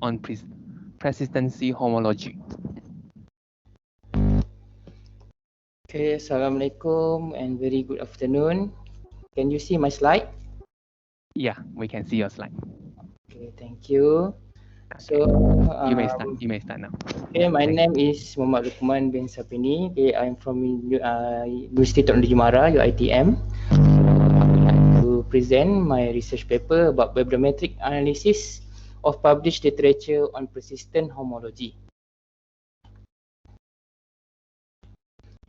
on persistency homology. Okay, Assalamualaikum and very good afternoon. Can you see my slide? Yeah, we can see your slide. Okay, thank you. Okay. So, You may start now. okay, my name is MUHAMAD bin SAPINI. Okay, I'm from University Technology Mara, UITM. I would like to present my research paper about bibliometric analysis of published literature on persistent homology.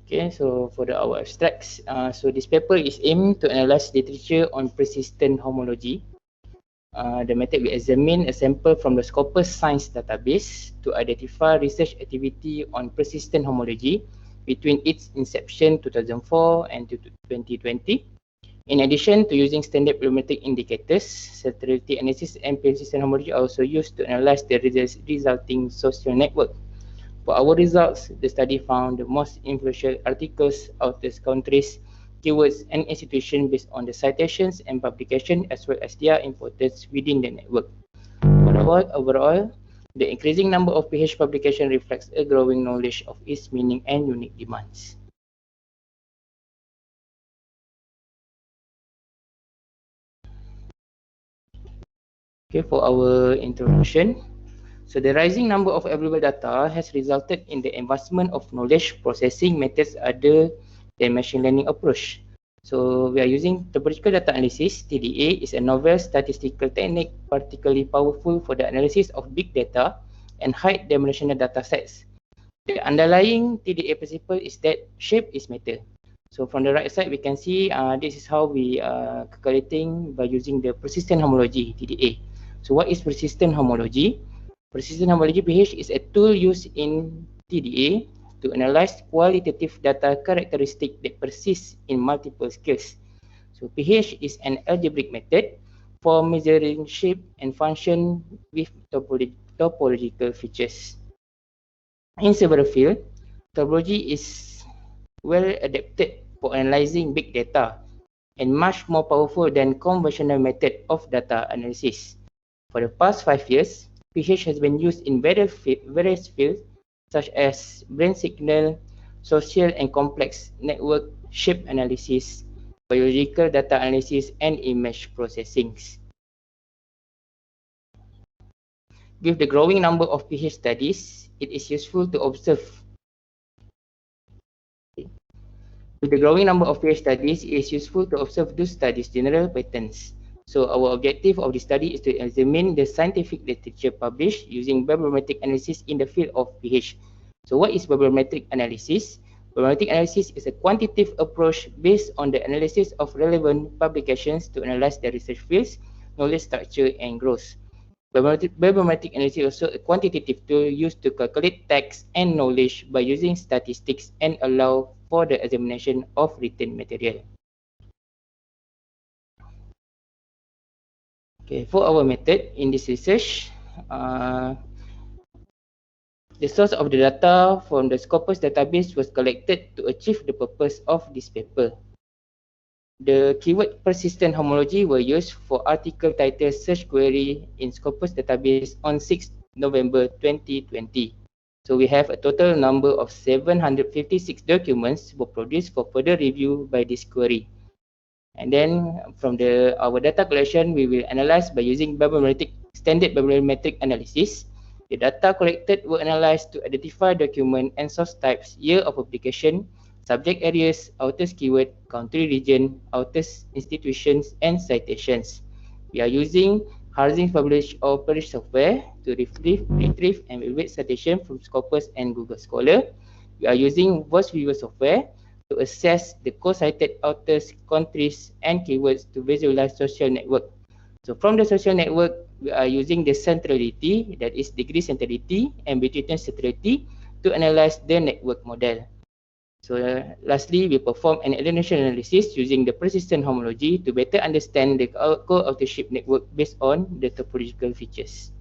Okay, so for our abstracts, so this paper is aimed to analyze literature on persistent homology. The method will examine a sample from the Scopus Science database to identify research activity on persistent homology between its inception 2004 and 2020. In addition to using standard bibliometric indicators, centrality analysis and persistent homology are also used to analyze the resulting social network. For our results, the study found the most influential articles, authors, countries, keywords, and institutions based on the citations and publication as well as their importance within the network. Overall, the increasing number of PH publications reflects a growing knowledge of its meaning and unique demands. Okay, for our introduction. So the rising number of available data has resulted in the advancement of knowledge processing methods other than machine learning approach. So we are using topological data analysis. TDA is a novel statistical technique particularly powerful for the analysis of big data and high dimensional data sets. The underlying TDA principle is that shape is matter. So from the right side, we can see this is how we are calculating by using the persistent homology, TDA. So what is persistent homology? Persistent homology PH is a tool used in TDA to analyze qualitative data characteristics that persist in multiple scales. So PH is an algebraic method for measuring shape and function with topological features. In several fields, topology is well adapted for analyzing big data and much more powerful than conventional method of data analysis. For the past 5 years, PH has been used in various fields such as brain signal, social and complex network shape analysis, biological data analysis, and image processing. With the growing number of PH studies, it is useful to observe. With the growing number of PH studies, it is useful to observe those studies' general patterns. So our objective of this study is to examine the scientific literature published using bibliometric analysis in the field of PH. So what is bibliometric analysis? Bibliometric analysis is a quantitative approach based on the analysis of relevant publications to analyze the research fields, knowledge structure, and growth. Bibliometric analysis is also a quantitative tool used to calculate text and knowledge by using statistics and allow for the examination of written material. Okay, for our method in this research, the source of the data from the Scopus database was collected to achieve the purpose of this paper. The keyword persistent homology were used for article title search query in Scopus database on 6 November 2020. So we have a total number of 756 documents were produced for further review by this query. And then from our data collection, we will analyze by using standard bibliometric analysis. The data collected were analyzed to identify document and source types, year of publication, subject areas, author's keyword, country region, author's institutions, and citations. We are using Harzing published software to retrieve and evaluate citation from Scopus and Google Scholar. We are using Voice Viewer software to assess the co-cited authors, countries, and keywords to visualize social network. So from the social network, we are using the centrality, that is degree centrality, and Between centrality to analyze the network model. So lastly, we perform an alienation analysis using the persistent homology to better understand the co-authorship network based on the topological features.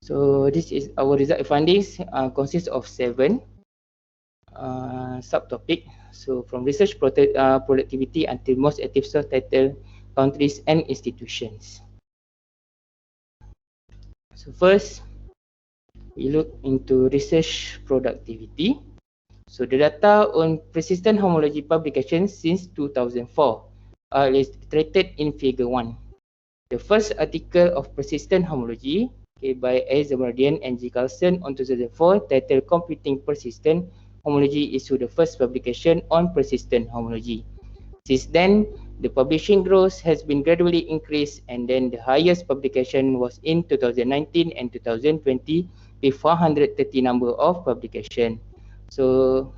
So this is our result findings, consists of 7 subtopic. So from research productivity until most active source title, countries, and institutions. So first, we look into research productivity. So the data on persistent homology publications since 2004 are illustrated in figure 1. The first article of persistent homology, by A. Zamardian and G. Carlson on 2004, titled Computing Persistent Homology, issued the first publication on persistent homology. Since then, the publishing growth has been gradually increased, and then the highest publication was in 2019 and 2020 with 430 number of publication. So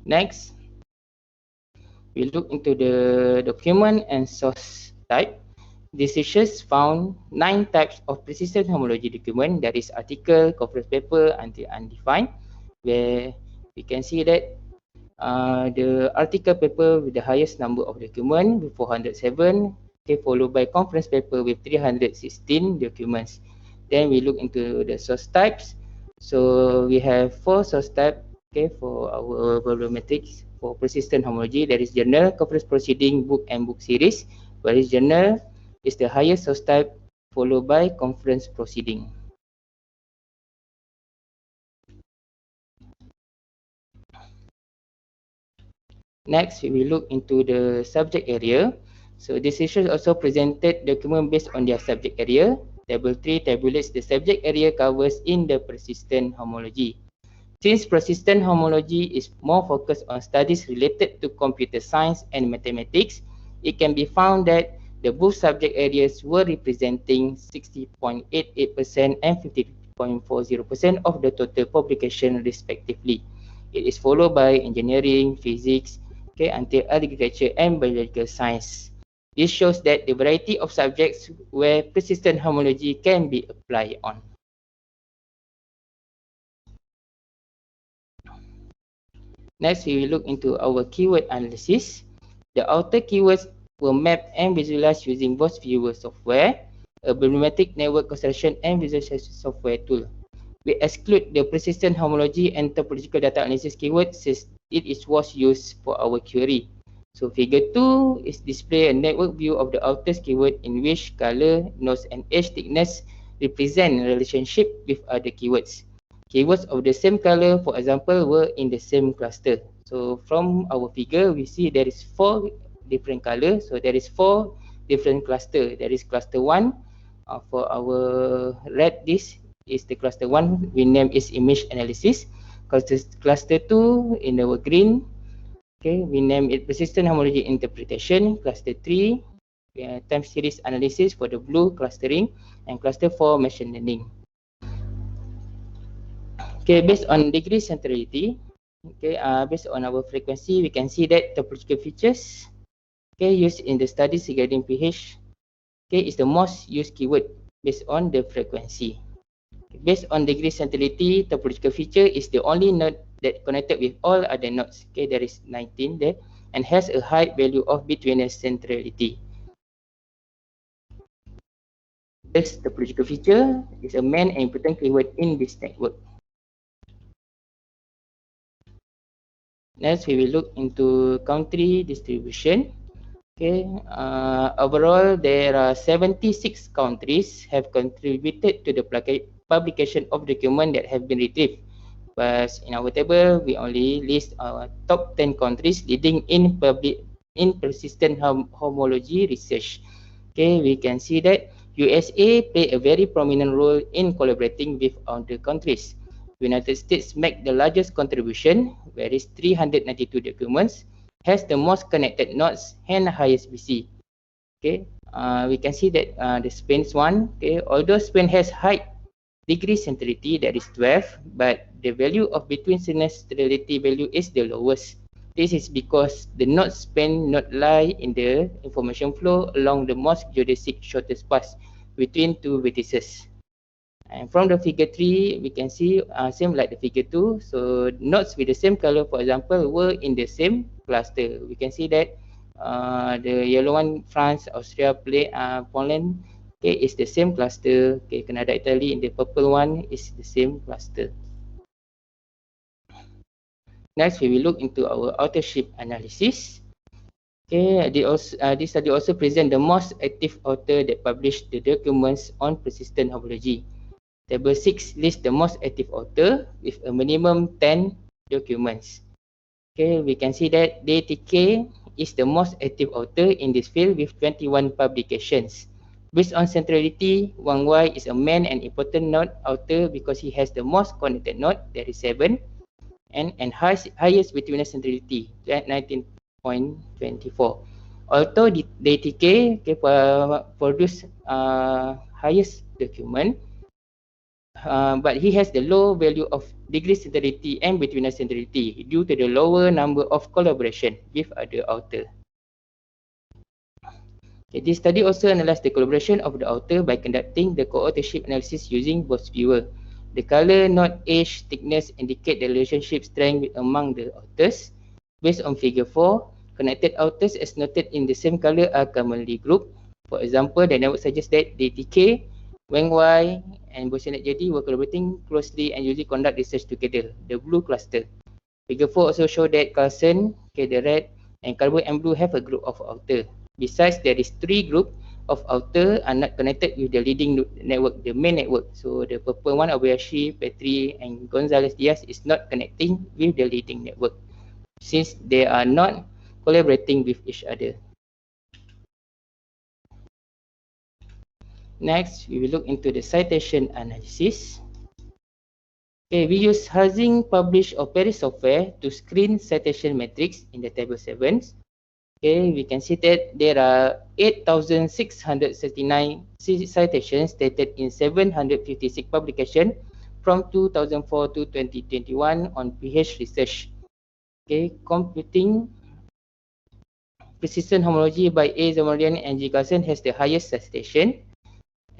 next, we look into the document and source type. Decisions found 9 types of persistent homology document, that is article, conference paper, until undefined, where we can see that the article paper with the highest number of document with 407, followed by conference paper with 316 documents. Then we look into the source types. So we have 4 source type, for our bibliometrics for persistent homology. There is journal, conference proceeding, book and book series. Whereas journal is the highest source type, followed by conference proceeding. Next, we will look into the subject area. So decisions also presented document based on their subject area. Table 3 tabulates the subject area covers in the persistent homology. Since persistent homology is more focused on studies related to computer science and mathematics, it can be found that the both subject areas were representing 60.88% and 50.40% of the total publication respectively. It is followed by engineering, physics, until agriculture and biological science. This shows that the variety of subjects where persistent homology can be applied on. Next, we will look into our keyword analysis. The outer keywords were mapped and visualized using both viewer software, a bibliometric network construction and visualization software tool. We exclude the persistent homology and topological data analysis keyword since it was used for our query. So figure 2 is display a network view of the outermost keyword in which color, nodes and edge thickness represent relationship with other keywords. Keywords of the same color, for example, were in the same cluster. So from our figure, we see there is 4 different colors. So there is 4 different cluster. There is cluster 1 for our red. This is the cluster 1. We name is image analysis. Cluster 2 in our green. We name it persistent homology interpretation. Cluster 3, time series analysis for the blue clustering, and cluster 4 machine learning. Based on degree centrality, based on our frequency, we can see that topological features, used in the studies regarding pH, is the most used keyword based on the frequency. Based on degree centrality, topological feature is the only node that connected with all other nodes. There is 19 there and has a high value of betweenness centrality. This topological feature is a main and important keyword in this network. Next, we will look into country distribution. Overall, there are 76 countries have contributed to the publication of document that have been retrieved. But in our table, we only list our top 10 countries leading in persistent homology research. We can see that USA play a very prominent role in collaborating with other countries. United States make the largest contribution, whereas 392 documents, has the most connected nodes and highest BC. We can see that the Spain's one, although Spain has high degree centrality, that is 12, but the value of between centrality value is the lowest. This is because the nodes Spain not lie in the information flow along the most geodesic shortest path between two vertices. And from the figure 3, we can see same like the figure 2. So nodes with the same color, for example, were in the same cluster. We can see that the yellow one, France, Austria, Poland, is the same cluster. Canada, Italy, and the purple one is the same cluster. Next, we will look into our authorship analysis. Okay, this study also present the most active author that published the documents on persistent homology. Table 6 lists the most active author with a minimum 10 documents. Okay, we can see that DTK is the most active author in this field with 21 publications. Based on centrality, Wang Wai is a main and important node author because he has the most connected node, there is 7, and highest witness centrality at 19.24. Although DTK produce highest document, but he has the low value of degree centrality and witness centrality due to the lower number of collaboration with other author. Okay, this study also analyzed the collaboration of the author by conducting the co-authorship analysis using both viewer. The color, not age, thickness indicate the relationship strength among the authors. Based on figure 4, connected authors as noted in the same color are commonly grouped. For example, the network suggests that DTK, Wang Wai, and Bosyanet JD were collaborating closely and usually conduct research together, the blue cluster. Figure 4 also show that Carlson, okay, the red, and Carbo and blue have a group of authors. Besides, there is 3 group of authors are not connected with the leading network, the main network. So the purple one, Obayashi, Petri, and Gonzalez Diaz is not connecting with the leading network since they are not collaborating with each other. Next, we will look into the citation analysis. Okay, we use Hazing Publish or Paris software to screen citation metrics in the table 7. Okay, we can see that there are 8,639 citations stated in 756 publications from 2004 to 2021 on PH research. Okay, computing persistent homology by A. Zamorian and G. Carlson has the highest citation,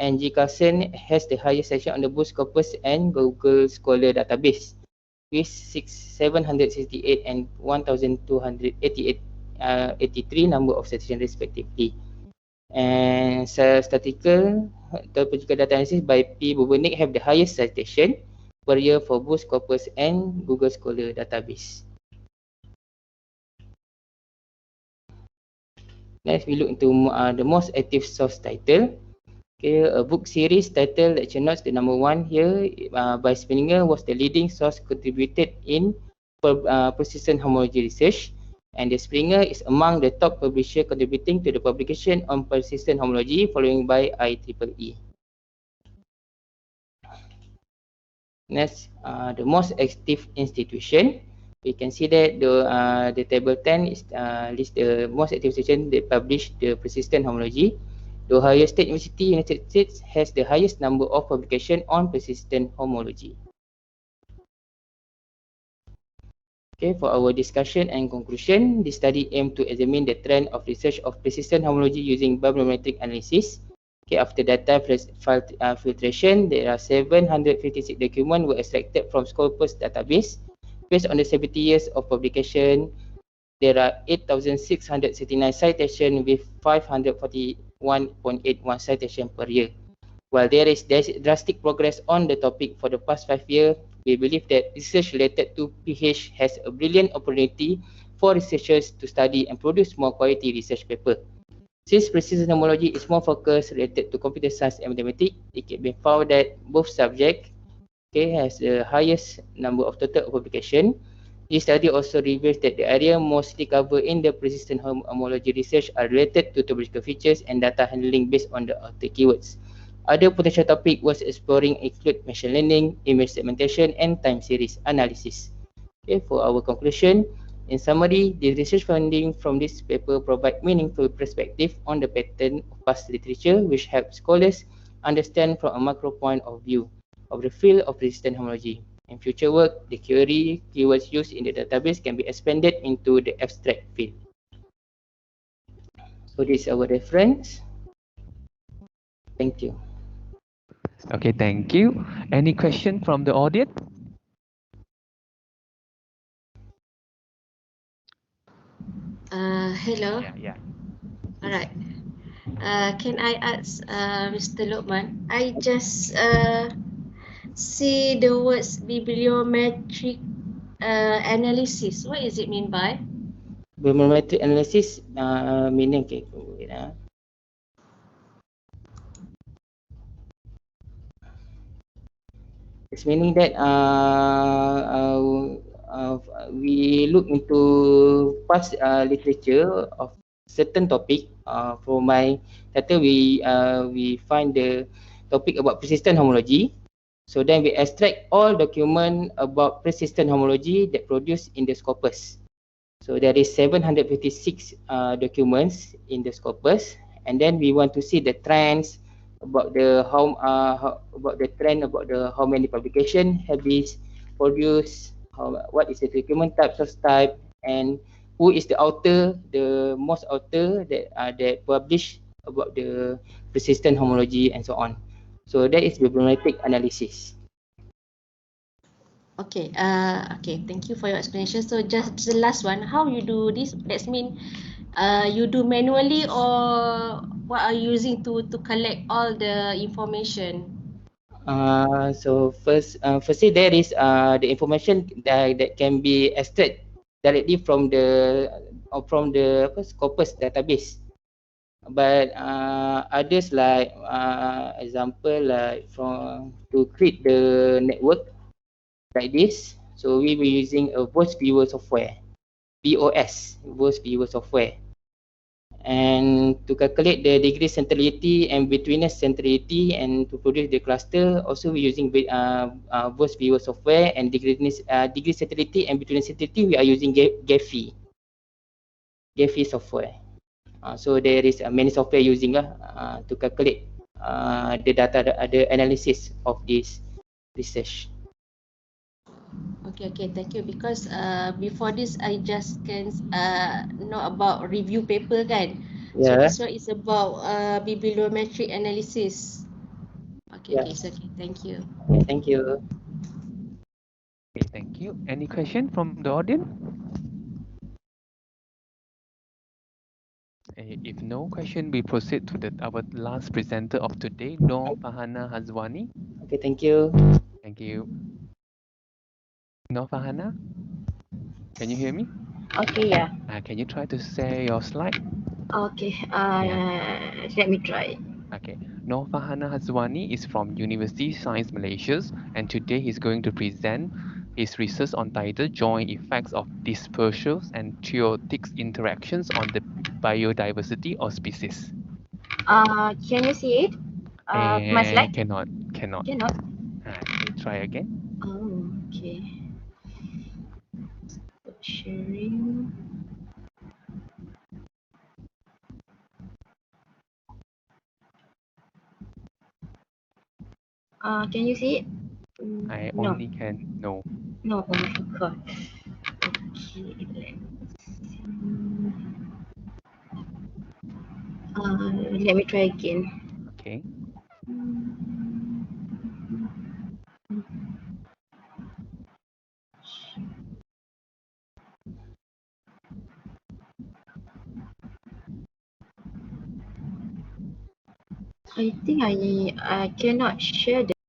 and G. Carlson has the highest citation on the Boost Corpus and Google Scholar database with 768 and 1,288 83 number of citations respectively. And statistical topological data analysis by P. Bibliometric have the highest citation per year for Boost Corpus and Google Scholar database. Next, we look into the most active source title. Okay, a book series title lecture notes, the number 1 here by Spinninger was the leading source contributed in persistent homology research. And the Springer is among the top publisher contributing to the publication on persistent homology, following by IEEE. Next, the most active institution. We can see that the table 10 is lists the most active institution that publish the persistent homology. The Ohio State University, United States, has the highest number of publication on persistent homology. Okay, for our discussion and conclusion, this study aimed to examine the trend of research of persistent homology using bibliometric analysis. Okay, after data filtration, there are 756 documents were extracted from Scopus database. Based on the 70 years of publication, there are 8,669 citations with 541.81 citation per year. While there is drastic progress on the topic for the past 5 years, we believe that research related to PH has a brilliant opportunity for researchers to study and produce more quality research paper. Since persistent homology is more focused related to computer science and mathematics, it can be found that both subjects has the highest number of total publication. This study also reveals that the area mostly covered in the persistent homology research are related to topological features and data handling based on the author keywords. Other potential topic was exploring include machine learning, image segmentation, and time series analysis. Okay, for our conclusion, in summary, the research finding from this paper provide meaningful perspective on the pattern of past literature, which help scholars understand from a macro point of view of the field of persistent homology. In future work, the query keywords used in the database can be expanded into the abstract field. So this is our reference. Thank you. Okay, thank you. Any question from the audience? Hello. Yeah. All right. Can I ask Mr. LUQMAN? I just see the words bibliometric analysis. What does it mean by? Bibliometric analysis meaning, okay, wait, it's meaning that we look into past literature of certain topic. For my title, we find the topic about persistent homology. So then we extract all document about persistent homology that produced in the scopus. So there is 756 documents in the scopus, and then we want to see the trends about the about the trend about the how many publication have been produced, what is the document type, and who is the author, the most author that publish about the persistent homology and so on. So that is bibliometric analysis. Okay, okay, thank you for your explanation. So just the last one, how you do this? That's mean you do manually, or what are you using to collect all the information? So firstly, there is the information that can be extracted directly from the Scopus database. But others like example like from to create the network like this. So we were using a voice viewer software, voice viewer software. And to calculate the degree centrality and betweenness centrality and to produce the cluster, also we're using both viewer software, and degree centrality and betweenness centrality we are using GEFI software. So there is many software using to calculate the data, the analysis of this research. Okay, okay, thank you. Because before this, I just can know about review paper kan. So Yeah, this one is about bibliometric analysis. Okay, yeah. okay, it's okay. Thank you. Okay, thank you. Okay, thank you. Any question from the audience? If no question, we proceed to our last presenter of today, Noor Fahana Hazwani. Okay, thank you. Thank you. Noor Fahana, can you hear me? Okay, yeah. Can you try to share your slide? Okay, Yeah. let me try. Okay. Noor Fahana Hazwani is from University Science Malaysia, and today he's going to present his research on titled Joint Effects of Dispersals and Theotics Interactions on the Biodiversity of Species. Can you see it? My slide? Cannot. Cannot. Okay, try again. Oh, okay. Stop sharing. Can you see it? I No, only can no. no. Oh my god. Okay, let's see. Let me try again. Okay. I think I cannot share